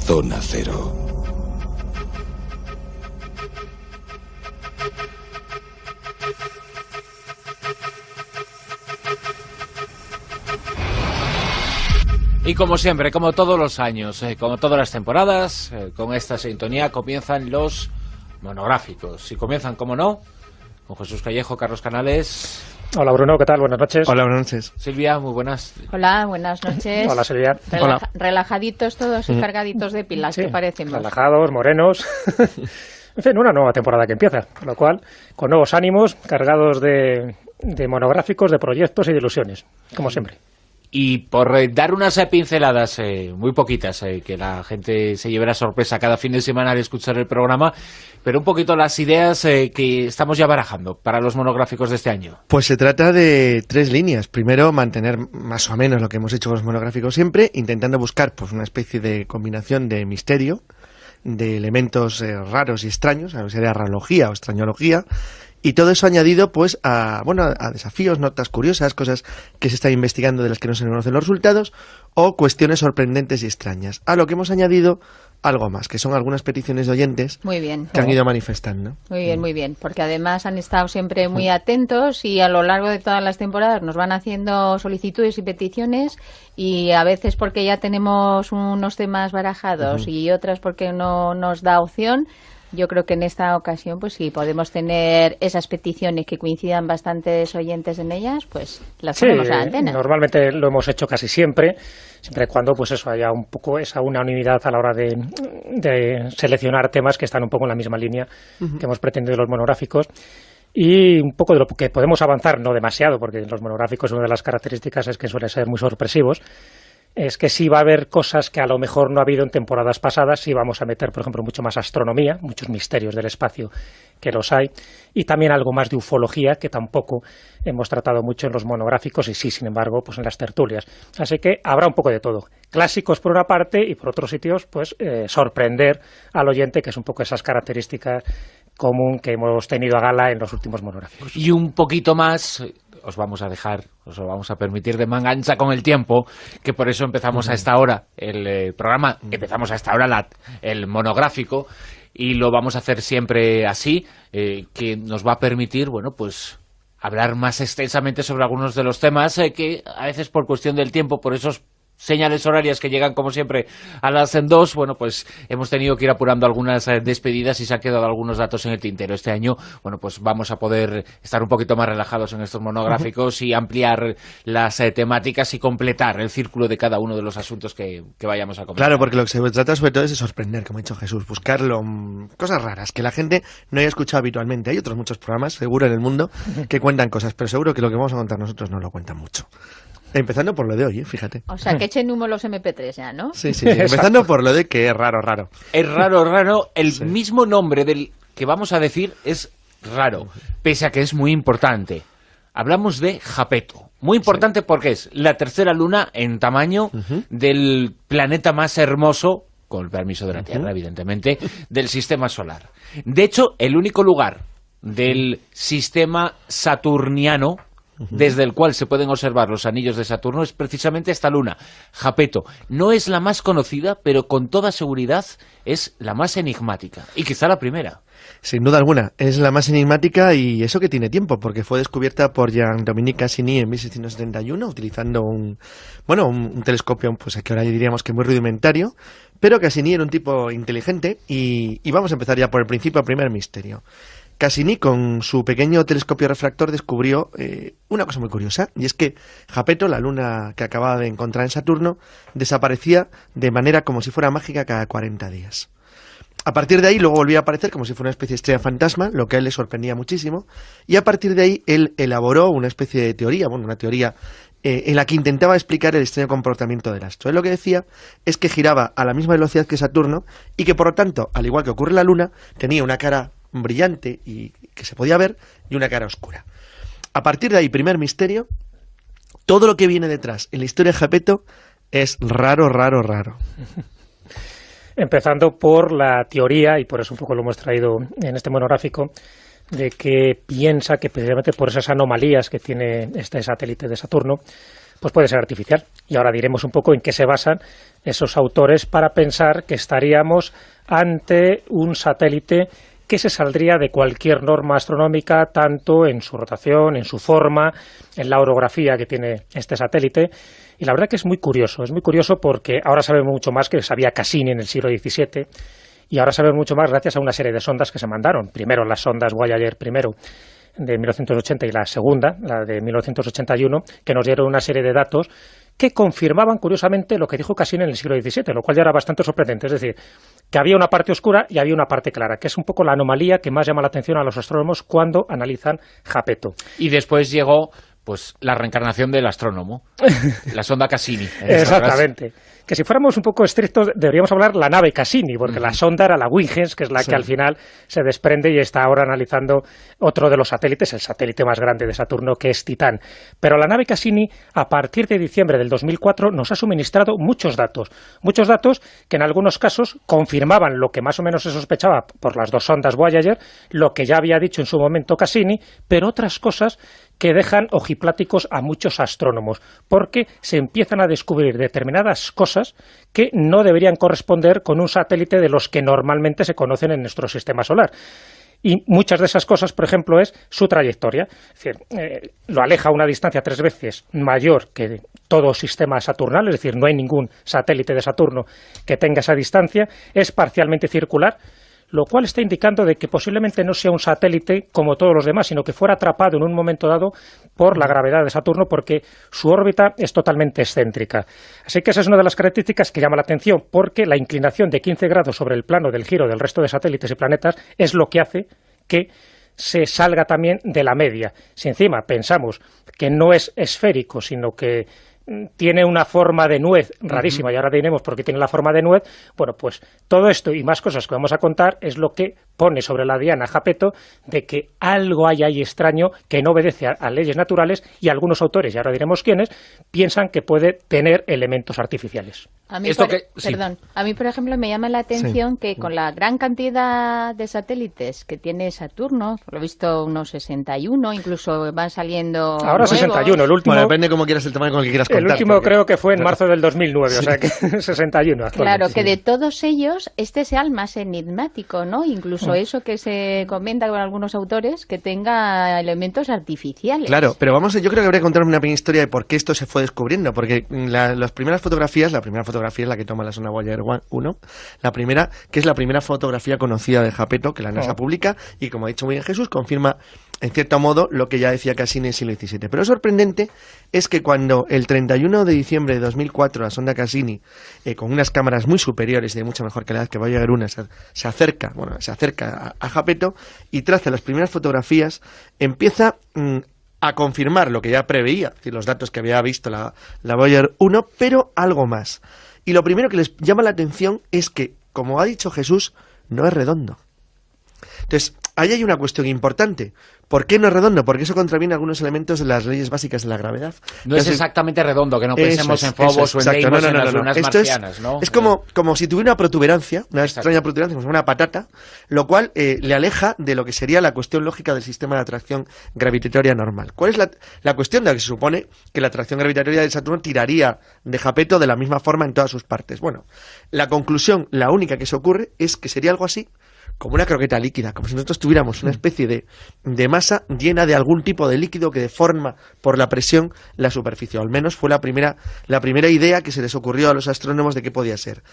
Zona Cero. Y como siempre, como todos los años, como todas las temporadas, con esta sintonía comienzan los monográficos. Y comienzan, como no, con Jesús Callejo, Carlos Canales. Hola Bruno, ¿qué tal? Buenas noches. Hola, buenas noches. Silvia, muy buenas. Hola, buenas noches. Hola Silvia. Hola. Relajaditos todos y cargaditos de pilas, ¿qué parecemos? Relajados, morenos. En fin, una nueva temporada que empieza, con lo cual, con nuevos ánimos, cargados de monográficos, de proyectos y de ilusiones, como siempre. Y por dar unas pinceladas, muy poquitas, que la gente se lleve la sorpresa cada fin de semana al escuchar el programa, pero un poquito las ideas que estamos ya barajando para los monográficos de este año. Pues se trata de 3 líneas. Primero, mantener más o menos lo que hemos hecho con los monográficos siempre, intentando buscar pues una especie de combinación de misterio, de elementos raros y extraños, a ver si era rarología o extrañología, y todo eso añadido pues a desafíos, notas curiosas, cosas que se están investigando de las que no se conocen los resultados, o cuestiones sorprendentes y extrañas. A lo que hemos añadido algo más, que son algunas peticiones de oyentes que han ido manifestando. Muy bien, porque además han estado siempre muy atentos y a lo largo de todas las temporadas nos van haciendo solicitudes y peticiones, y a veces porque ya tenemos unos temas barajados y otras porque no nos da opción. Yo creo que en esta ocasión, pues si podemos tener esas peticiones que coincidan bastantes oyentes en ellas, pues las ponemos a la antena. Normalmente lo hemos hecho casi siempre y cuando pues eso haya un poco esa unanimidad a la hora de seleccionar temas que están un poco en la misma línea que hemos pretendido los monográficos. Y un poco de lo que podemos avanzar, no demasiado, porque en los monográficos una de las características es que suelen ser muy sorpresivos. Es que sí va a haber cosas que a lo mejor no ha habido en temporadas pasadas. Sí vamos a meter, por ejemplo, mucho más astronomía, muchos misterios del espacio que los hay, y también algo más de ufología, que tampoco hemos tratado mucho en los monográficos y sí, sin embargo, pues en las tertulias. Así que habrá un poco de todo. Clásicos por una parte y por otros sitios, pues sorprender al oyente, que es un poco esas características común que hemos tenido a gala en los últimos monográficos. Y un poquito más... os vamos a permitir de manga ancha con el tiempo, que por eso empezamos a esta hora el programa, empezamos a esta hora el monográfico, y lo vamos a hacer siempre así, que nos va a permitir, bueno, pues hablar más extensamente sobre algunos de los temas que a veces por cuestión del tiempo, por esos señales horarias que llegan como siempre a las 2, bueno, pues hemos tenido que ir apurando algunas despedidas y se han quedado algunos datos en el tintero. Este año, bueno, pues vamos a poder estar un poquito más relajados en estos monográficos y ampliar las temáticas y completar el círculo de cada uno de los asuntos que vayamos a comentar. Claro, porque lo que se trata sobre todo es de sorprender, como ha dicho Jesús, buscarlo, cosas raras que la gente no haya escuchado habitualmente. Hay otros muchos programas, seguro, en el mundo que cuentan cosas, pero seguro que lo que vamos a contar nosotros no lo cuentan mucho. Empezando por lo de hoy, fíjate. O sea, que echen humo los MP3 ya, ¿no? Sí. Empezando por lo de que es raro. Es raro. El mismo nombre del que vamos a decir es raro, pese a que es muy importante. Hablamos de Jápeto. Muy importante porque es la tercera luna en tamaño del planeta más hermoso, con el permiso de la Tierra, evidentemente, del sistema solar. De hecho, el único lugar del sistema saturniano desde el cual se pueden observar los anillos de Saturno es precisamente esta luna, Jápeto. No es la más conocida, pero con toda seguridad es la más enigmática, y quizá la primera. Sin duda alguna, es la más enigmática, y eso que tiene tiempo, porque fue descubierta por Jean-Dominique Cassini en 1671, utilizando un telescopio, pues que ahora diríamos que muy rudimentario, pero Cassini era un tipo inteligente, y vamos a empezar ya por el principio, el primer misterio. Cassini, con su pequeño telescopio refractor, descubrió una cosa muy curiosa, y es que Jápeto, la luna que acababa de encontrar en Saturno, desaparecía de manera como si fuera mágica cada 40 días. A partir de ahí luego volvía a aparecer como si fuera una especie de estrella fantasma, lo que a él le sorprendía muchísimo, y a partir de ahí él elaboró una especie de teoría, una teoría en la que intentaba explicar el extraño comportamiento del astro. Él lo que decía es que giraba a la misma velocidad que Saturno, y que por lo tanto, al igual que ocurre en la luna, tenía una cara brillante y que se podía ver, y una cara oscura. A partir de ahí, primer misterio, todo lo que viene detrás en la historia de Jápeto es raro. Empezando por la teoría, y por eso un poco lo hemos traído en este monográfico, de que piensa que precisamente por esas anomalías que tiene este satélite de Saturno, pues puede ser artificial. Y ahora diremos un poco en qué se basan esos autores para pensar que estaríamos ante un satélite que se saldría de cualquier norma astronómica, tanto en su rotación, en su forma, en la orografía que tiene este satélite. Y la verdad que es muy curioso porque ahora sabemos mucho más que sabía Cassini en el siglo XVII, y ahora sabemos mucho más gracias a una serie de sondas que se mandaron. Primero las sondas Voyager de 1980 y la segunda, la de 1981, que nos dieron una serie de datos que confirmaban curiosamente lo que dijo Cassini en el siglo XVII, lo cual ya era bastante sorprendente. Es decir, que había una parte oscura y había una parte clara, que es un poco la anomalía que más llama la atención a los astrónomos cuando analizan JAPETO. Y después llegó pues la reencarnación del astrónomo, la sonda Cassini. Exactamente. Que si fuéramos un poco estrictos, deberíamos hablar la nave Cassini, porque la sonda era la Huygens, que es la que al final se desprende y está ahora analizando otro de los satélites, el satélite más grande de Saturno, que es Titán. Pero la nave Cassini, a partir de diciembre del 2004, nos ha suministrado muchos datos que en algunos casos confirmaban lo que más o menos se sospechaba por las dos sondas Voyager, lo que ya había dicho en su momento Cassini, pero otras cosas que dejan ojipláticos a muchos astrónomos, porque se empiezan a descubrir determinadas cosas que no deberían corresponder con un satélite de los que normalmente se conocen en nuestro sistema solar. Y muchas de esas cosas, por ejemplo, es su trayectoria. Es decir, lo aleja a una distancia 3 veces mayor que todo sistema saturnal, es decir, no hay ningún satélite de Saturno que tenga esa distancia, es parcialmente circular, lo cual está indicando de que posiblemente no sea un satélite como todos los demás, sino que fuera atrapado en un momento dado por la gravedad de Saturno, porque su órbita es totalmente excéntrica. Así que esa es una de las características que llama la atención, porque la inclinación de 15 grados sobre el plano del giro del resto de satélites y planetas es lo que hace que se salga también de la media. Si encima pensamos que no es esférico, sino que tiene una forma de nuez rarísima, y ahora diremos por qué tiene la forma de nuez, bueno, pues todo esto y más cosas que vamos a contar es lo que pone sobre la diana JAPETO de que algo hay ahí extraño que no obedece a leyes naturales, y algunos autores, y ahora diremos quiénes, piensan que puede tener elementos artificiales. A mí, a mí, por ejemplo, me llama la atención que con la gran cantidad de satélites que tiene Saturno, por lo visto unos 61, incluso van saliendo ahora nuevos. 61, el último... Bueno, depende cómo quieras el tamaño con el que quieras contar. El último creo que fue en marzo del 2009, o sea que 61 actualmente. Claro, que de todos ellos, este sea el más enigmático, ¿no? Incluso eso que se comenta con algunos autores, que tenga elementos artificiales. Claro, pero yo creo que habría que contar una pequeña historia de por qué esto se fue descubriendo, porque las primeras fotografías, la primera fotografía es la que toma la sonda Voyager 1, la primera, que es la primera fotografía conocida de JAPETO que la NASA publica, y como ha dicho muy bien Jesús, confirma en cierto modo lo que ya decía Cassini en el siglo XVII. Pero lo sorprendente es que cuando el 31 de diciembre de 2004 la sonda Cassini, con unas cámaras muy superiores y de mucha mejor calidad que Voyager 1, se acerca a JAPETO y traza las primeras fotografías, empieza a confirmar lo que ya preveía, es decir, los datos que había visto la Voyager 1, pero algo más. Y lo primero que les llama la atención es que, como ha dicho Jesús, no es redondo. Entonces, ahí hay una cuestión importante. ¿Por qué no es redondo? Porque eso contraviene algunos elementos de las leyes básicas de la gravedad. No es exactamente redondo, que no pensemos en Phobos o en Deimos, en las lunas marcianas, ¿no? Es como si tuviera una protuberancia, una extraña protuberancia, como una patata, lo cual le aleja de lo que sería la cuestión lógica del sistema de atracción gravitatoria normal. ¿Cuál es la cuestión de la que se supone que la atracción gravitatoria de Saturno tiraría de JAPETO de la misma forma en todas sus partes? Bueno, la conclusión, la única que se ocurre, es que sería algo así como una croqueta líquida, como si nosotros tuviéramos una especie de masa llena de algún tipo de líquido que deforma por la presión la superficie. O al menos fue la primera idea que se les ocurrió a los astrónomos de qué podía ser.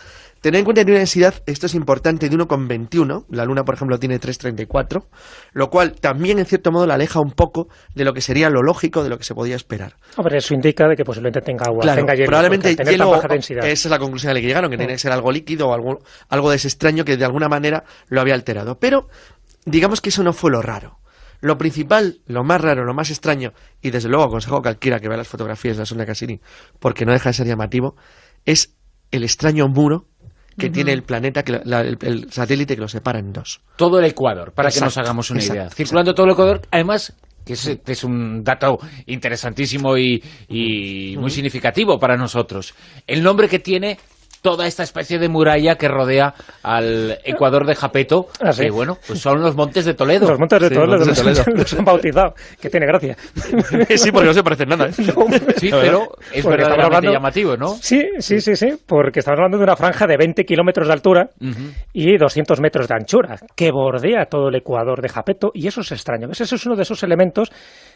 Tened en cuenta que tiene una densidad, esto es importante, de 1,21. La Luna, por ejemplo, tiene 3,34, lo cual también, en cierto modo, la aleja un poco de lo que sería lo lógico, de lo que se podía esperar. Hombre, eso indica de que posiblemente tenga agua, claro, tenga hielo. Probablemente hielo, baja densidad. Esa es la conclusión a la que llegaron, que tiene que ser algo líquido o algo de ese extraño que de alguna manera lo había alterado. Pero digamos que eso no fue lo raro. Lo principal, lo más raro, lo más extraño, y desde luego aconsejo a cualquiera que vea las fotografías de la sonda Cassini, porque no deja de ser llamativo, es el extraño muro que tiene el planeta, el satélite que lo separa en dos. Todo el ecuador, para que nos hagamos una idea. Circulando todo el ecuador, además, que es un dato interesantísimo y muy significativo para nosotros. El nombre que tiene toda esta especie de muralla que rodea al Ecuador de Jápeto, ¿sí? Que bueno, pues son los Montes de Toledo. Los Montes de Sí, Toledo, Montes de Toledo. los han bautizado, que tiene gracia. Sí, porque no se parecen nada, ¿eh? Sí, pero es Porque estamos verdaderamente hablando- llamativo, ¿no? Sí, porque estamos hablando de una franja de 20 kilómetros de altura y 200 metros de anchura, que bordea todo el Ecuador de Jápeto, y eso es extraño. Ese es uno de esos elementos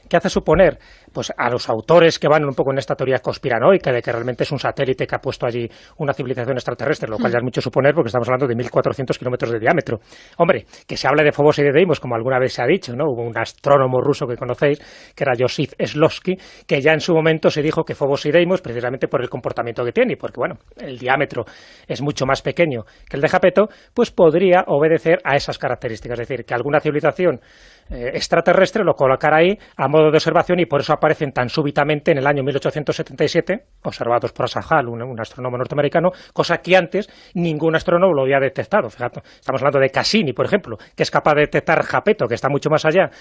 que hace suponer pues a los autores que van un poco en esta teoría conspiranoica de que realmente es un satélite que ha puesto allí una civilización extraterrestre, lo cual ya es mucho suponer porque estamos hablando de 1.400 kilómetros de diámetro. Hombre, que se habla de Phobos y de Deimos, como alguna vez se ha dicho, ¿no? Hubo un astrónomo ruso que conocéis, que era Josif Slosky, que ya en su momento se dijo que Phobos y Deimos, precisamente por el comportamiento que tiene y porque, bueno, el diámetro es mucho más pequeño que el de Jápeto, pues podría obedecer a esas características, es decir, que alguna civilización extraterrestre lo colocara ahí a modo de observación y por eso aparecen tan súbitamente en el año 1877, observados por Asa Hall, un astrónomo norteamericano, cosa que antes ningún astrónomo lo había detectado. Fíjate, estamos hablando de Cassini, por ejemplo, que es capaz de detectar Jápeto, que está mucho más allá,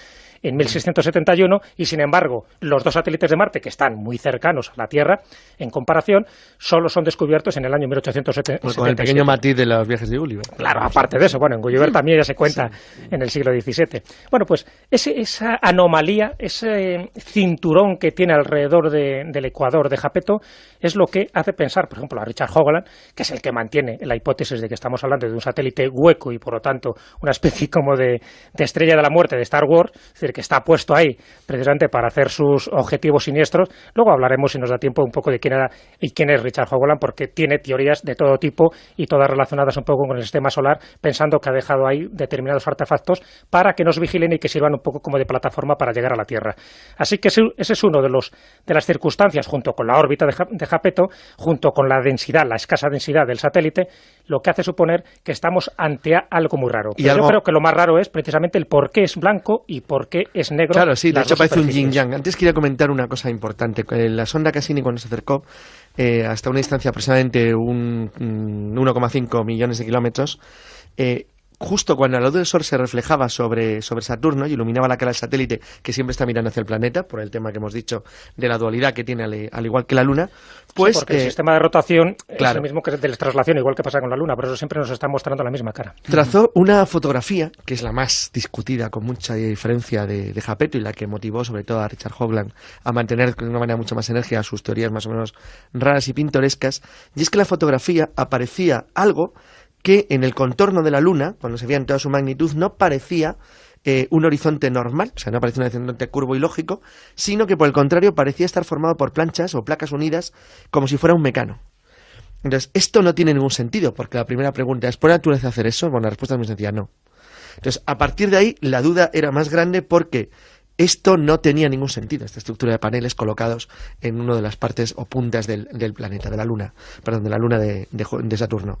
en 1671, y sin embargo los dos satélites de Marte, que están muy cercanos a la Tierra, en comparación, solo son descubiertos en el año 1877. Pues con el pequeño matiz de los viajes de Gulliver. Claro, aparte de eso, bueno, en Gulliver también ya se cuenta en el siglo XVII. Bueno, pues esa anomalía, ese cinturón que tiene alrededor del Ecuador de Jápeto, es lo que hace pensar, por ejemplo, a Richard Hoagland, que es el que mantiene la hipótesis de que estamos hablando de un satélite hueco y, por lo tanto, una especie como de estrella de la muerte de Star Wars, es decir, que está puesto ahí precisamente para hacer sus objetivos siniestros. Luego hablaremos, si nos da tiempo, un poco de quién era y quién es Richard Hoagland, porque tiene teorías de todo tipo y todas relacionadas un poco con el sistema solar, pensando que ha dejado ahí determinados artefactos para que nos vigilen y que sirvan un poco como de plataforma para llegar a la Tierra. Así que ese es uno de las circunstancias, junto con la órbita de Jápeto, junto con la densidad, la escasa densidad del satélite, lo que hace suponer que estamos ante algo muy raro. Pero yo creo que lo más raro es precisamente el por qué es blanco y por qué es negro. Claro, sí, de las hecho dos parece un superficies. yin-yang. Antes quería comentar una cosa importante. La sonda Cassini, cuando se acercó hasta una distancia aproximadamente 1,5 millones de kilómetros, justo cuando la luz del Sol se reflejaba sobre Saturno y iluminaba la cara del satélite, que siempre está mirando hacia el planeta, por el tema que hemos dicho de la dualidad que tiene al igual que la Luna, pues... Sí, porque el sistema de rotación es claro, el mismo que el de la traslación, igual que pasa con la Luna, por eso siempre nos está mostrando la misma cara. trazó una fotografía, que es la más discutida con mucha diferencia de Jápeto y la que motivó sobre todo a Richard Hoagland a mantener de una manera mucho más enérgica sus teorías más o menos raras y pintorescas, y es que la fotografía aparecía algo que en el contorno de la Luna, cuando se veía en toda su magnitud, no parecía un horizonte normal, o sea, no parecía un horizonte curvo y lógico, sino que por el contrario parecía estar formado por planchas o placas unidas como si fuera un mecano. Entonces, esto no tiene ningún sentido, porque la primera pregunta es, ¿por naturaleza hacer eso? Bueno, la respuesta es muy sencilla, no. Entonces, a partir de ahí, la duda era más grande porque esto no tenía ningún sentido, esta estructura de paneles colocados en una de las partes o puntas del planeta, de la Luna, perdón, de la Luna de Saturno.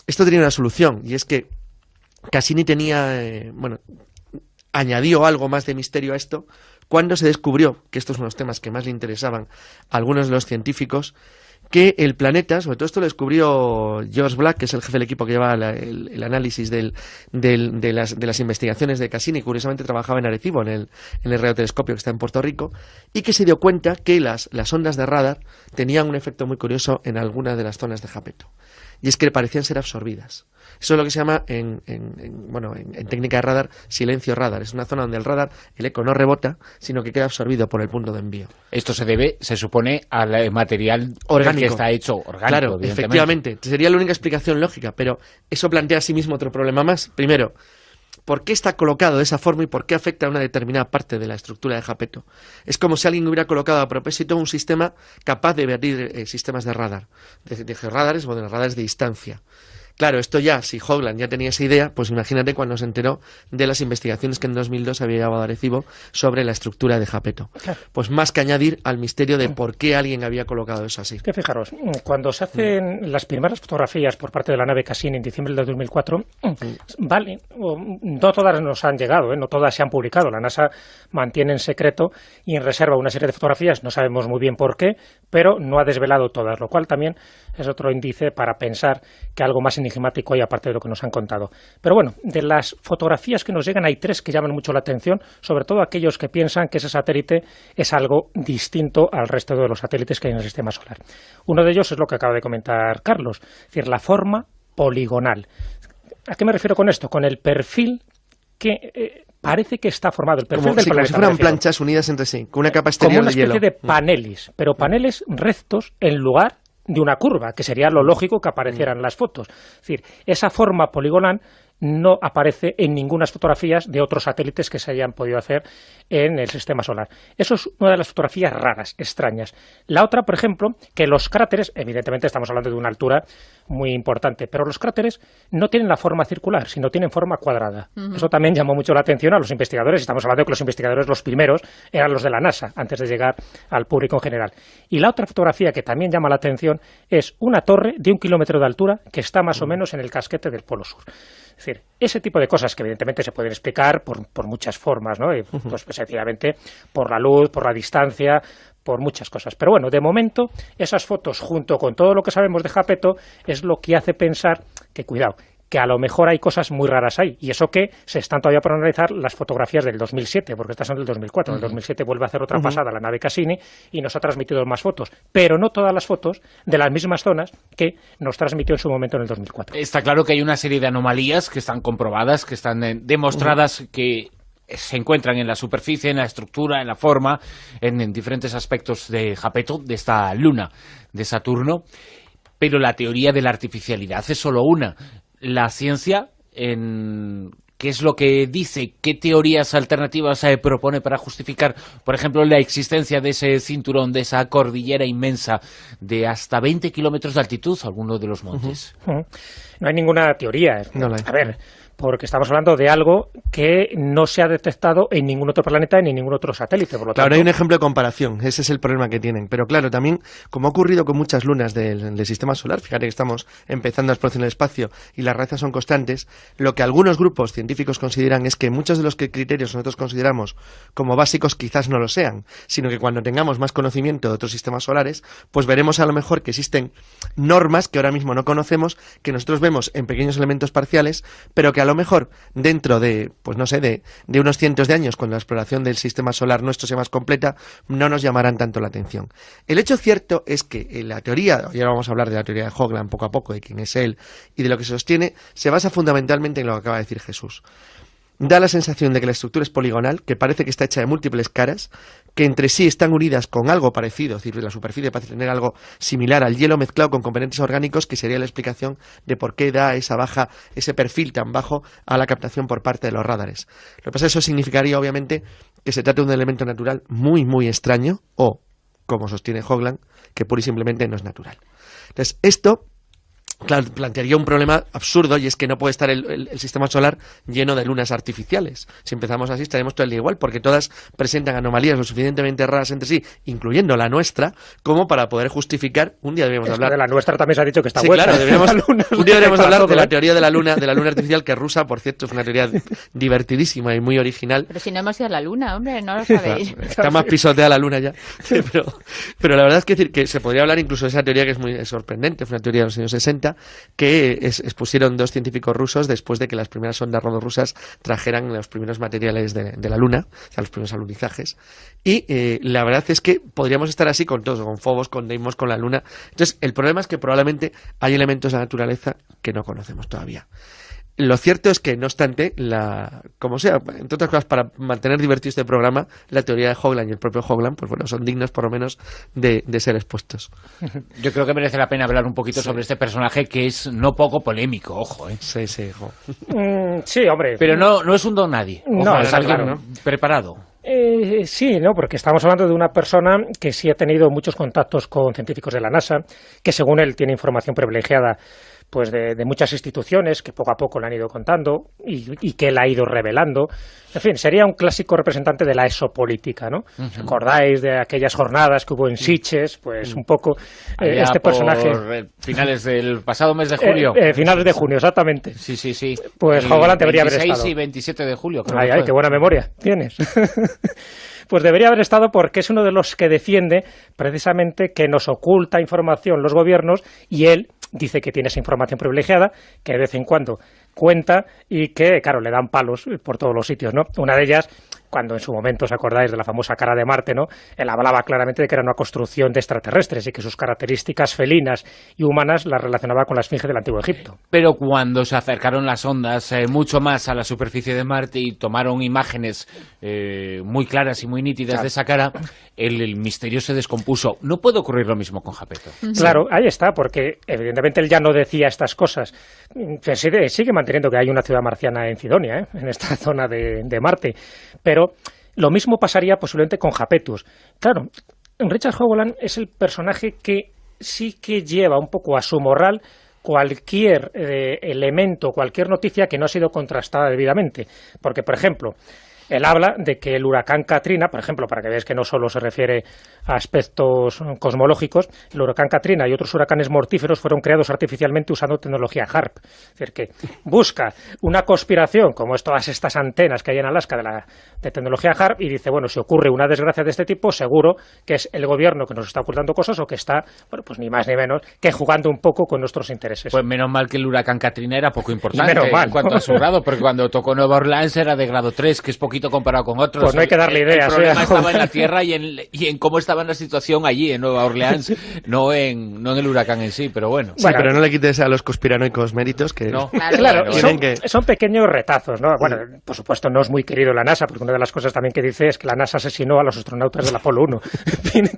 Esto tenía una solución, y es que Cassini añadió algo más de misterio a esto cuando se descubrió, que estos son los temas que más le interesaban a algunos de los científicos, que el planeta, sobre todo esto lo descubrió George Black, que es el jefe del equipo que lleva el análisis de las investigaciones de Cassini, curiosamente trabajaba en Arecibo, en el radiotelescopio que está en Puerto Rico, y que se dio cuenta que las ondas de radar tenían un efecto muy curioso en algunas de las zonas de Jápeto. Y es que parecían ser absorbidas. Eso es lo que se llama, en técnica de radar, silencio radar. Es una zona donde el eco no rebota, sino que queda absorbido por el punto de envío. Esto se debe, se supone, al material orgánico que está hecho, orgánico. Claro, efectivamente. Sería la única explicación lógica, pero eso plantea a sí mismo otro problema más. Primero, ¿por qué está colocado de esa forma y por qué afecta a una determinada parte de la estructura de Jápeto? Es como si alguien hubiera colocado a propósito un sistema capaz de medir sistemas de radar, de georradares o de radares de distancia. Claro, esto ya, si Hoagland ya tenía esa idea, pues imagínate cuando se enteró de las investigaciones que en 2002 había llevado a Arecibo sobre la estructura de Jápeto. Claro. Pues más que añadir al misterio de por qué alguien había colocado eso así. Que fijaros, cuando se hacen las primeras fotografías por parte de la nave Cassini en diciembre del 2004, vale, no todas nos han llegado, no todas se han publicado. La NASA mantiene en secreto y en reserva una serie de fotografías, no sabemos muy bien por qué, pero no ha desvelado todas, lo cual también es otro índice para pensar que algo más enigmático ahí, aparte de lo que nos han contado. Pero bueno, de las fotografías que nos llegan hay 3 que llaman mucho la atención, sobre todo aquellos que piensan que ese satélite es algo distinto al resto de los satélites que hay en el sistema solar. Uno de ellos es lo que acaba de comentar Carlos, es decir, la forma poligonal. ¿A qué me refiero con esto? Con el perfil que parece que está formado, el perfil del planeta. Como si fueran planchas unidas entre sí, con una capa exterior de hielo. Como una especie de paneles, pero paneles rectos en lugar de una curva, que sería lo lógico que aparecieran en las fotos. Es decir, esa forma poligonal no aparece en ninguna fotografías de otros satélites que se hayan podido hacer en el sistema solar. Eso es una de las fotografías raras, extrañas. La otra, por ejemplo, que los cráteres, evidentemente estamos hablando de una altura muy importante, pero los cráteres no tienen la forma circular, sino tienen forma cuadrada. Eso también llamó mucho la atención a los investigadores. Estamos hablando de que los investigadores, los primeros, eran los de la NASA, antes de llegar al público en general. Y la otra fotografía que también llama la atención es una torre de 1 kilómetro de altura que está más o menos en el casquete del Polo Sur. Es decir, ese tipo de cosas que evidentemente se pueden explicar por muchas formas, ¿no? Y, pues sencillamente por la luz, por la distancia, por muchas cosas. Pero bueno, de momento, esas fotos, junto con todo lo que sabemos de JAPETO, es lo que hace pensar que, cuidado, que a lo mejor hay cosas muy raras ahí. Y eso que se están todavía por analizar las fotografías del 2007, porque estas son del 2004. En el 2007 vuelve a hacer otra pasada la nave Cassini y nos ha transmitido más fotos. Pero no todas las fotos de las mismas zonas que nos transmitió en su momento en el 2004. Está claro que hay una serie de anomalías que están comprobadas, que están demostradas, que se encuentran en la superficie, en la estructura, en la forma, en diferentes aspectos de JAPETO, de esta luna de Saturno. Pero la teoría de la artificialidad es solo una. La ciencia, ¿qué es lo que dice? ¿Qué teorías alternativas se propone para justificar, por ejemplo, la existencia de ese cinturón, de esa cordillera inmensa de hasta 20 kilómetros de altitud, alguno de los montes? No hay ninguna teoría. No la hay. A ver, porque estamos hablando de algo que no se ha detectado en ningún otro planeta ni en ningún otro satélite. Por lo Claro, tanto, hay un ejemplo de comparación, ese es el problema que tienen. Pero claro, también, como ha ocurrido con muchas lunas del sistema solar, fíjate que estamos empezando a explorar el espacio y las rarezas son constantes, lo que algunos grupos científicos consideran es que muchos de los criterios nosotros consideramos como básicos quizás no lo sean, sino que cuando tengamos más conocimiento de otros sistemas solares, pues veremos a lo mejor que existen normas que ahora mismo no conocemos, que nosotros vemos en pequeños elementos parciales, pero que a lo mejor dentro de, pues no sé, de unos cientos de años, cuando la exploración del sistema solar nuestro sea más completa, no nos llamarán tanto la atención. El hecho cierto es que la teoría, y ahora vamos a hablar de la teoría de Hoagland poco a poco, de quién es él y de lo que se sostiene, se basa fundamentalmente en lo que acaba de decir Jesús. Da la sensación de que la estructura es poligonal, que parece que está hecha de múltiples caras, que entre sí están unidas con algo parecido, es decir, la superficie parece tener algo similar al hielo mezclado con componentes orgánicos, que sería la explicación de por qué da ese perfil tan bajo a la captación por parte de los radares. Lo que pasa es que eso significaría, obviamente, que se trata de un elemento natural muy, muy extraño, o, como sostiene Hoagland, que pura y simplemente no es natural. Entonces, esto claro, plantearía un problema absurdo, y es que no puede estar el sistema solar lleno de lunas artificiales. Si empezamos así estaremos todo el día igual, porque todas presentan anomalías lo suficientemente raras entre sí, incluyendo la nuestra, como para poder justificar. Un día deberíamos hablar de la nuestra, también se ha dicho que está sí, buena. Claro, un día deberíamos hablar de la teoría de la luna artificial, que rusa, por cierto, es una teoría divertidísima y muy original. Pero si no hemos ido a la luna, hombre, no lo sabéis. Está más pisoteada la luna ya. Pero la verdad es que se podría hablar incluso de esa teoría, que es muy sorprendente, fue una teoría de los años 60, que expusieron dos científicos rusos después de que las primeras sondas rodorrusas trajeran los primeros materiales de la Luna, o sea, los primeros alunizajes. Y la verdad es que podríamos estar así con todos, con Phobos, con Deimos, con la Luna. Entonces, el problema es que probablemente hay elementos de la naturaleza que no conocemos todavía. Lo cierto es que, no obstante, como sea, entre otras cosas, para mantener divertido este programa, la teoría de Hoagland y el propio Hoagland, pues bueno, son dignos por lo menos de ser expuestos. Yo creo que merece la pena hablar un poquito sobre este personaje, que es no poco polémico, ojo, ¿eh? Sí, sí, hombre. Pero no es un don nadie. Ojo, no, es alguien claro, ¿no? preparado. Sí, ¿no? Porque estamos hablando de una persona que sí ha tenido muchos contactos con científicos de la NASA, que según él tiene información privilegiada pues de muchas instituciones que poco a poco le han ido contando y que él ha ido revelando. En fin, sería un clásico representante de la exopolítica, ¿no? ¿Os acordáis de aquellas jornadas que hubo en Sitges? Pues un poco este personaje... Por finales del pasado mes de julio. Finales de junio, exactamente. Sí. Pues Hoagland debería haber estado. 26 y 27 de julio, creo. Ay, qué buena memoria tienes. Pues debería haber estado, porque es uno de los que defiende precisamente que nos oculta información los gobiernos, y él dice que tiene esa información privilegiada, que de vez en cuando cuenta y que, claro, le dan palos por todos los sitios, ¿no? Una de ellas, cuando en su momento, os acordáis de la famosa cara de Marte, ¿no? Él hablaba claramente de que era una construcción de extraterrestres y que sus características felinas y humanas las relacionaba con la esfinge del Antiguo Egipto. Pero cuando se acercaron las ondas mucho más a la superficie de Marte y tomaron imágenes muy claras y muy nítidas de esa cara, el misterio se descompuso. ¿No puede ocurrir lo mismo con Japetto? Claro, ahí está, porque evidentemente él ya no decía estas cosas. Sigue manteniendo que hay una ciudad marciana en Cidonia, en esta zona de Marte, pero lo mismo pasaría posiblemente con Japetus. Claro, Richard Hoagland es el personaje que sí que lleva un poco a su morral cualquier elemento, cualquier noticia que no ha sido contrastada debidamente. Porque, por ejemplo, él habla de que el huracán Katrina, por ejemplo, para que veáis que no solo se refiere a aspectos cosmológicos, el huracán Katrina y otros huracanes mortíferos fueron creados artificialmente usando tecnología HAARP. Es decir, que busca una conspiración, como es todas estas antenas que hay en Alaska de tecnología HAARP, y dice, bueno, si ocurre una desgracia de este tipo, seguro que es el gobierno que nos está ocultando cosas o que está, bueno, pues ni más ni menos que jugando un poco con nuestros intereses. Pues menos mal que el huracán Katrina era poco importante en cuanto a su grado, porque cuando tocó Nueva Orleans era de grado 3, que es poquito comparado con otros. Pues no hay que darle ideas. El problema estaba en la tierra y en cómo estaba la situación allí en Nueva Orleans, no en el huracán en sí, pero bueno. Sí, pero no le quites a los conspiranoicos méritos que... No. Claro, son pequeños retazos, ¿no? Bueno, por supuesto no es muy querido la NASA, porque una de las cosas también que dice es que la NASA asesinó a los astronautas del Apolo 1. En fin,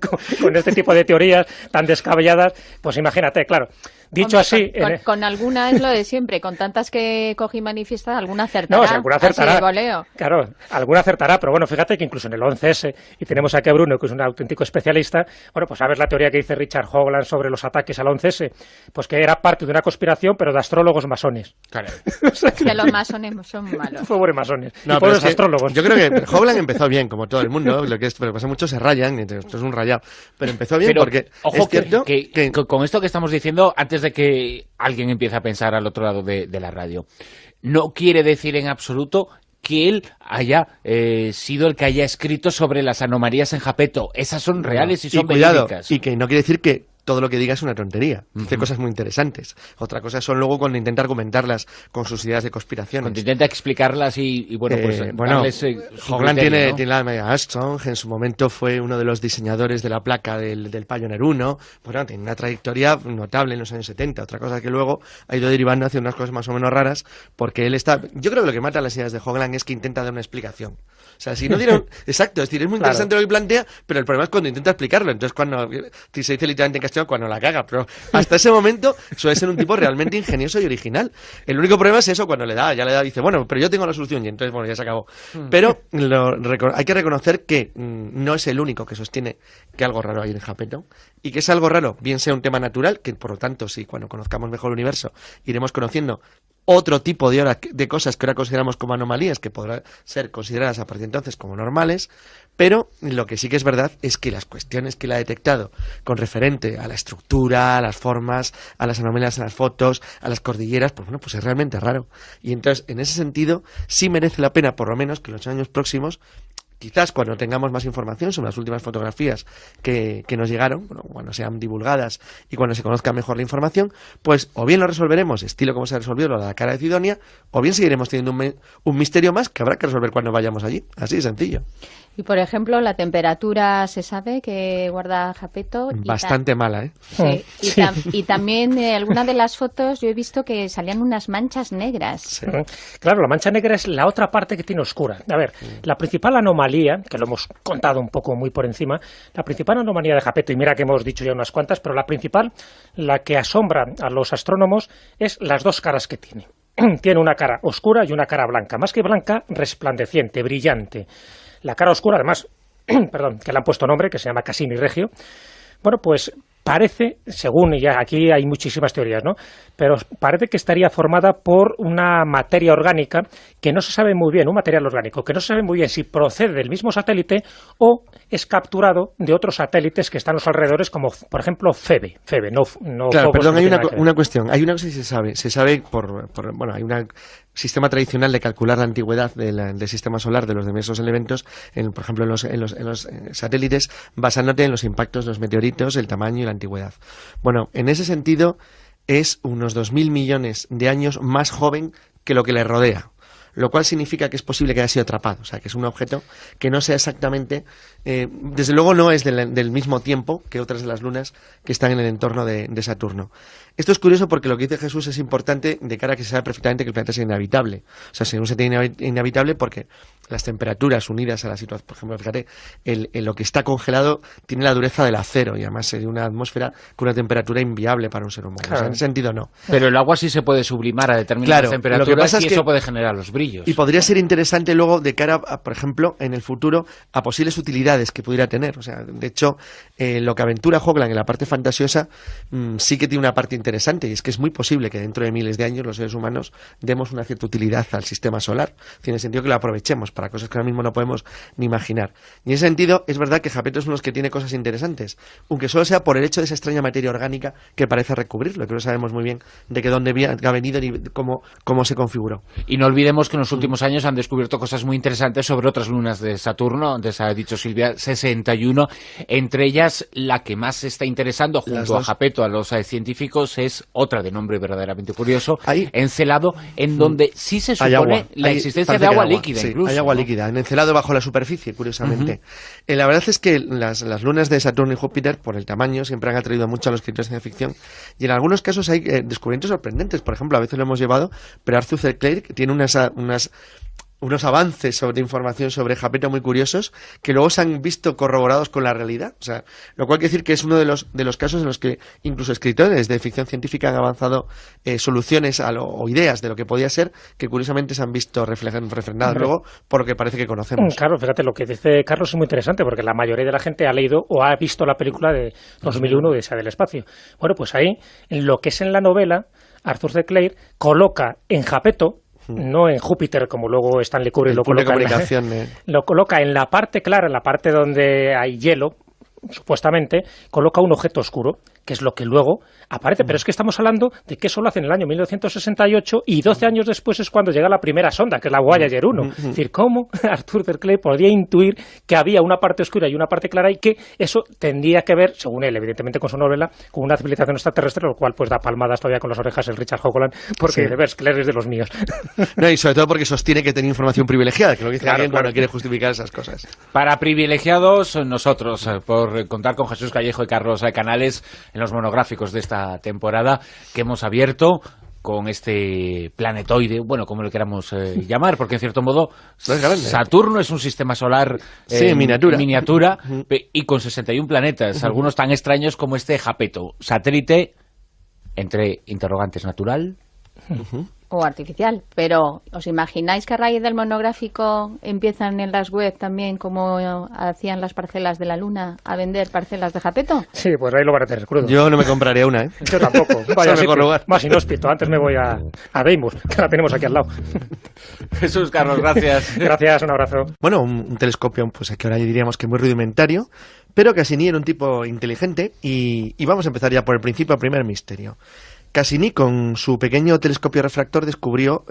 con este tipo de teorías tan descabelladas, pues imagínate, claro. Dicho Hombre, así... Con alguna es lo de siempre, con tantas que cogí manifiestas, alguna acertará. No, si alguna acertará. Así de voleo. Claro, alguna acertará, pero bueno, fíjate que incluso en el 11S, y tenemos aquí a Bruno, que es un auténtico especialista, bueno, pues sabes la teoría que dice Richard Hoagland sobre los ataques al 11S, pues que era parte de una conspiración, pero de astrólogos masones. Claro. O sea que los masones son malos. Pobres masones. No, y pobres astrólogos. Yo creo que Hoagland empezó bien, como todo el mundo, pero pasa mucho se rayan, esto es un rayado, pero empezó bien porque ojo, es cierto que con esto que estamos diciendo, antes de que alguien empiece a pensar al otro lado de la radio, no quiere decir en absoluto que él haya sido el que haya escrito sobre las anomalías en Japetto. Esas son reales y son verídicas. Y que no quiere decir que todo lo que diga es una tontería. Dice cosas muy interesantes. Otra cosa son luego cuando intenta argumentarlas con sus ideas de conspiración. Cuando intenta explicarlas y bueno, pues darles Hoagland tiene la medalla Armstrong, en su momento fue uno de los diseñadores de la placa del Pioneer 1. Bueno, tiene una trayectoria notable en los años 70. Otra cosa que luego ha ido derivando hacia unas cosas más o menos raras, porque él está... Yo creo que lo que mata las ideas de Hoagland es que intenta dar una explicación. O sea, si no dieron... Exacto, es decir, es muy interesante lo que plantea, pero el problema es cuando intenta explicarlo. Entonces, cuando se dice literalmente en castellano, cuando la caga, pero hasta ese momento suele ser un tipo realmente ingenioso y original. El único problema es eso, cuando ya le da, dice, bueno, pero yo tengo la solución, y entonces, bueno, ya se acabó. Pero hay que reconocer que no es el único que sostiene que algo raro hay en Japetto, y que es algo raro, bien sea un tema natural, que por lo tanto, sí, cuando conozcamos mejor el universo, iremos conociendo otro tipo de cosas que ahora consideramos como anomalías, que podrán ser consideradas a partir de entonces como normales, pero lo que sí que es verdad es que las cuestiones que él ha detectado con referente a la estructura, a las formas, a las anomalías en las fotos, a las cordilleras, pues bueno, pues es realmente raro. Y entonces, en ese sentido, sí merece la pena, por lo menos, que en los años próximos, quizás cuando tengamos más información sobre las últimas fotografías que nos llegaron, bueno, cuando sean divulgadas y cuando se conozca mejor la información, pues o bien lo resolveremos, estilo como se resolvió lo de la cara de Cidonia, o bien seguiremos teniendo un misterio más que habrá que resolver cuando vayamos allí. Así de sencillo. Y, por ejemplo, la temperatura se sabe que guarda Japetto. Bastante mala, ¿eh? Sí. Sí. Y también alguna de las fotos yo he visto que salían unas manchas negras. Sí. Claro, la mancha negra es la otra parte que tiene oscura. A ver, la principal anomalía, que lo hemos contado un poco muy por encima, la principal anomalía de Japetto, y mira que hemos dicho ya unas cuantas, pero la principal, la que asombra a los astrónomos, es las dos caras que tiene. Tiene una cara oscura y una cara blanca. Más que blanca, resplandeciente, brillante. La cara oscura, además, perdón, que le han puesto nombre, que se llama Cassini Regio. Bueno, pues parece, según, y aquí hay muchísimas teorías, ¿no? Pero parece que estaría formada por una materia orgánica que no se sabe muy bien, un material orgánico, que no se sabe muy bien si procede del mismo satélite o es capturado de otros satélites que están a los alrededores, como por ejemplo Febe, no claro, Phobos, perdón, no hay tiene nada que ver. una cuestión, hay una cosa que se sabe bueno, hay un sistema tradicional de calcular la antigüedad del sistema solar de los diversos elementos, por ejemplo en los satélites, basándote en los impactos de los meteoritos, el tamaño y la antigüedad. Bueno, en ese sentido, es unos 2.000 millones de años más joven que lo que le rodea, lo cual significa que es posible que haya sido atrapado, o sea, que es un objeto que no sea exactamente, desde luego no es del mismo tiempo que otras de las lunas que están en el entorno de Saturno. Esto es curioso porque lo que dice Jesús es importante de cara a que se sabe perfectamente que el planeta es inhabitable. O sea, según se tiene inhabitable porque las temperaturas unidas a la situación, por ejemplo, fíjate, lo que está congelado tiene la dureza del acero y además sería una atmósfera con una temperatura inviable para un ser humano. Claro. O sea, en ese sentido no. Pero el agua sí se puede sublimar a determinadas temperaturas, lo que pasa y es eso puede generar los brillos. Y podría ser interesante luego de cara, por ejemplo, en el futuro, a posibles utilidades que pudiera tener. O sea, de hecho, lo que aventura Hoagland en la parte fantasiosa sí que tiene una parte interesante, y es que es muy posible que dentro de miles de años los seres humanos demos una cierta utilidad al sistema solar. Tiene sentido que lo aprovechemos para cosas que ahora mismo no podemos ni imaginar. Y en ese sentido, es verdad que Jápeto es uno de los que tiene cosas interesantes, aunque solo sea por el hecho de esa extraña materia orgánica que parece recubrirlo, que no sabemos muy bien de qué dónde ha venido ni cómo se configuró. Y no olvidemos que en los últimos años han descubierto cosas muy interesantes sobre otras lunas de Saturno, antes ha dicho Silvia, 61, entre ellas la que más se está interesando junto a Jápeto a los científicos es otra de nombre verdaderamente curioso, Encelado, en donde sí se supone la existencia de agua líquida. Sí, incluso, hay agua líquida, en Encelado bajo la superficie, curiosamente. La verdad es que las lunas de Saturno y Júpiter, por el tamaño, siempre han atraído mucho a los escritores de ciencia ficción, y en algunos casos hay descubrimientos sorprendentes. Por ejemplo, a veces lo hemos llevado, pero Arthur C. Clarke tiene unos avances sobre información sobre Jápeto muy curiosos que luego se han visto corroborados con la realidad, o sea, lo cual quiere decir que es uno de los casos en los que incluso escritores de ficción científica han avanzado soluciones o ideas de lo que podía ser, que curiosamente se han visto refrendadas luego por lo que parece que conocemos. Claro, fíjate, lo que dice Carlos es muy interesante porque la mayoría de la gente ha leído o ha visto la película de 2001 de Odisea del Espacio. Bueno, pues ahí, en lo que es en la novela, Arthur C. Clarke coloca en Jápeto, no en Júpiter, como luego Stanley Kubrick lo coloca en la parte clara, en la parte donde hay hielo, supuestamente, coloca un objeto oscuro, que es lo que luego aparece. Pero es que estamos hablando de que eso lo hace en el año 1968 y 12 años después es cuando llega la primera sonda, que es la Voyager 1. Es decir, ¿cómo Arthur C. Clarke podía intuir que había una parte oscura y una parte clara y que eso tendría que ver, según él, evidentemente con su novela, con una civilización extraterrestre, lo cual pues da palmadas todavía con las orejas el Richard Hoagland, porque de ver, Clarke es de los míos. No, y sobre todo porque sostiene que tenía información privilegiada, que lo dice alguien cuando quiere justificar esas cosas. Para privilegiados nosotros, por contar con Jesús Callejo y Carlos Canales en los monográficos de esta temporada que hemos abierto con este planetoide, bueno, como lo queramos llamar, porque en cierto modo Saturno es un sistema solar miniatura y con 61 planetas, algunos tan extraños como este Jápeto, satélite entre interrogantes natural o artificial, pero ¿os imagináis que a raíz del monográfico empiezan en las web también, como hacían las parcelas de la Luna, a vender parcelas de Jápeto? Sí, pues ahí lo van a tener crudo. Yo no me compraría una, ¿eh? Yo tampoco. Vaya, más inhóspito. Antes me voy a Deimos, que la tenemos aquí al lado. Jesús, Carlos, gracias. Gracias, un abrazo. Bueno, un telescopio, pues que ahora diríamos que muy rudimentario, pero Cassini era un tipo inteligente y vamos a empezar ya por el principio, el primer misterio. Cassini, con su pequeño telescopio refractor, descubrió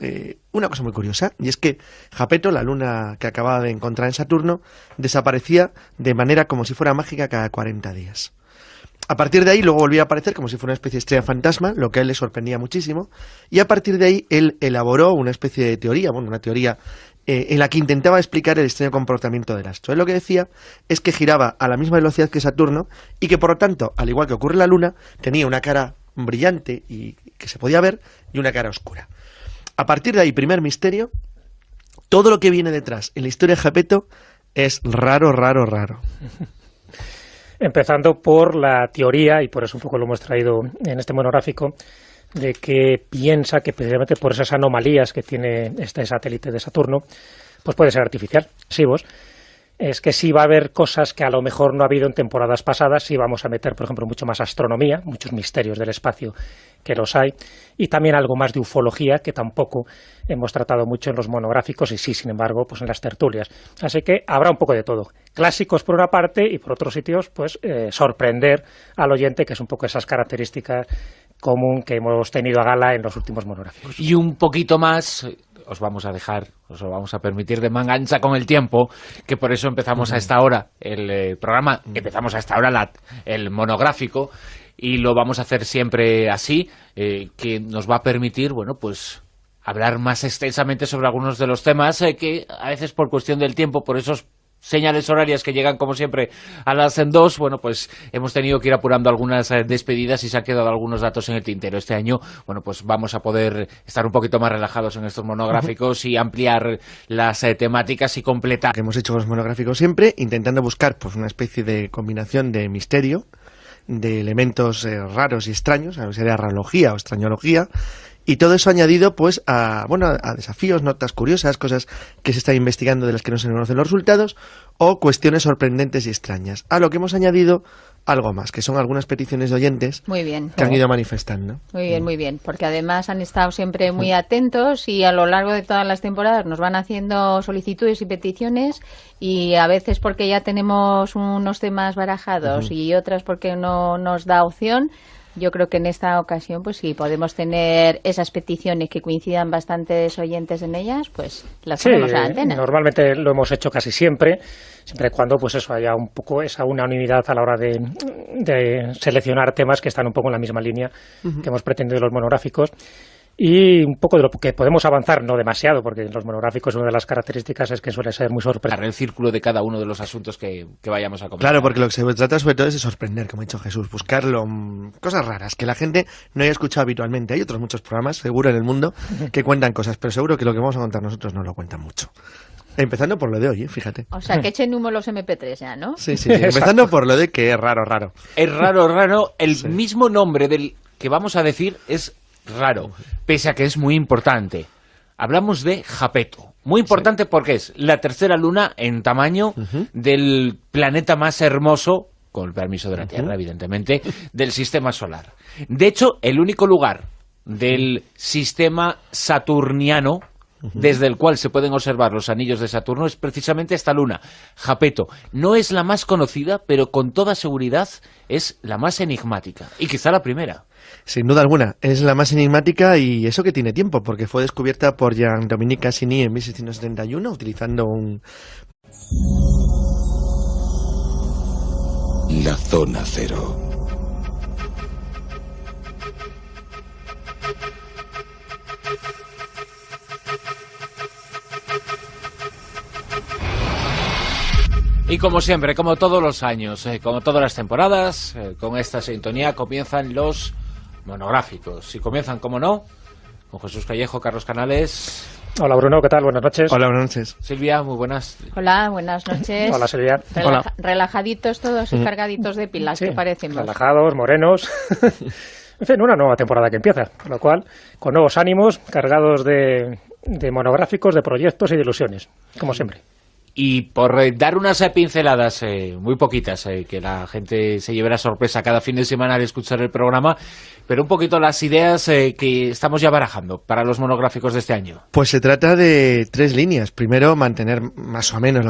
una cosa muy curiosa, y es que Jápeto, la luna que acababa de encontrar en Saturno, desaparecía de manera como si fuera mágica cada 40 días. A partir de ahí luego volvía a aparecer como si fuera una especie de estrella fantasma, lo que a él le sorprendía muchísimo, y a partir de ahí él elaboró una especie de teoría, una teoría en la que intentaba explicar el extraño comportamiento del astro. Él lo que decía es que giraba a la misma velocidad que Saturno y que por lo tanto, al igual que ocurre en la Luna, tenía una cara brillante y que se podía ver y una cara oscura. A partir de ahí, primer misterio, todo lo que viene detrás en la historia de Jápeto es raro. Empezando por la teoría, y por eso un poco lo hemos traído en este monográfico, de que piensa que precisamente por esas anomalías que tiene este satélite de Saturno, pues puede ser artificial. Sí, vos. Es que sí va a haber cosas que a lo mejor no ha habido en temporadas pasadas, sí vamos a meter, por ejemplo, mucho más astronomía, muchos misterios del espacio que los hay, y también algo más de ufología, que tampoco hemos tratado mucho en los monográficos, y sí, sin embargo, pues en las tertulias. Así que habrá un poco de todo. Clásicos por una parte, y por otros sitios, pues sorprender al oyente, que es un poco esas características común que hemos tenido a gala en los últimos monográficos. Y un poquito más os vamos a permitir de manga ancha con el tiempo, que por eso empezamos a esta hora el programa, empezamos a esta hora el monográfico, y lo vamos a hacer siempre así, que nos va a permitir, bueno, pues hablar más extensamente sobre algunos de los temas que a veces por cuestión del tiempo, por esos señales horarias que llegan como siempre a las 2, bueno, pues hemos tenido que ir apurando algunas despedidas y se han quedado algunos datos en el tintero. Este año, bueno, pues vamos a poder estar un poquito más relajados en estos monográficos y ampliar las temáticas y completar. Que hemos hecho los monográficos siempre, intentando buscar pues una especie de combinación de misterio, de elementos raros y extraños, a ver si sería rarología o extrañología, y todo eso añadido pues a desafíos, notas curiosas, cosas que se están investigando de las que no se conocen los resultados, o cuestiones sorprendentes y extrañas. A lo que hemos añadido algo más, que son algunas peticiones de oyentes que han ido manifestando. Muy bien, porque además han estado siempre muy atentos y a lo largo de todas las temporadas nos van haciendo solicitudes y peticiones, y a veces porque ya tenemos unos temas barajados y otras porque no nos da opción. Yo creo que en esta ocasión, pues si podemos tener esas peticiones que coincidan bastantes oyentes en ellas, pues las ponemos a la antena. Normalmente lo hemos hecho casi siempre y cuando pues eso haya un poco esa unanimidad a la hora de seleccionar temas que están un poco en la misma línea que hemos pretendido los monográficos. Y un poco de lo que podemos avanzar, no demasiado, porque en los monográficos una de las características es que suele ser muy sorprendente. El círculo de cada uno de los asuntos que vayamos a comentar. Claro, porque lo que se trata sobre todo es de sorprender, como ha dicho Jesús, buscarlo, cosas raras que la gente no haya escuchado habitualmente. Hay otros muchos programas, seguro, en el mundo que cuentan cosas, pero seguro que lo que vamos a contar nosotros no lo cuentan mucho. Empezando por lo de hoy, fíjate. O sea, que echen humo los MP3 ya, ¿no? Sí. Empezando por lo de que es raro. Es raro. El mismo nombre del que vamos a decir es raro, pese a que es muy importante. Hablamos de Jápeto. Muy importante porque es la tercera luna en tamaño del planeta más hermoso, con el permiso de la Tierra, evidentemente, del sistema solar. De hecho, el único lugar del sistema saturniano desde el cual se pueden observar los anillos de Saturno es precisamente esta luna, Jápeto. No es la más conocida, pero con toda seguridad es la más enigmática, y quizá la primera. Sin duda alguna, es la más enigmática, y eso que tiene tiempo, porque fue descubierta por Jean-Dominique Cassini en 1671, utilizando un... La zona cero. Y como siempre, como todos los años, como todas las temporadas, con esta sintonía comienzan los monográficos. Y comienzan, como no, con Jesús Callejo, Carlos Canales. Hola Bruno, ¿qué tal? Buenas noches. Hola, buenas noches. Silvia, muy buenas. Hola, buenas noches. Hola Silvia. Relajaditos todos y cargaditos de pilas, que parecemos. Relajados, morenos. En fin, una nueva temporada que empieza, con lo cual, con nuevos ánimos, cargados de monográficos, de proyectos y de ilusiones, como siempre. Y por dar unas pinceladas, muy poquitas, que la gente se lleve la sorpresa cada fin de semana al escuchar el programa, pero un poquito las ideas que estamos ya barajando para los monográficos de este año. Pues se trata de 3 líneas. Primero, mantener más o menos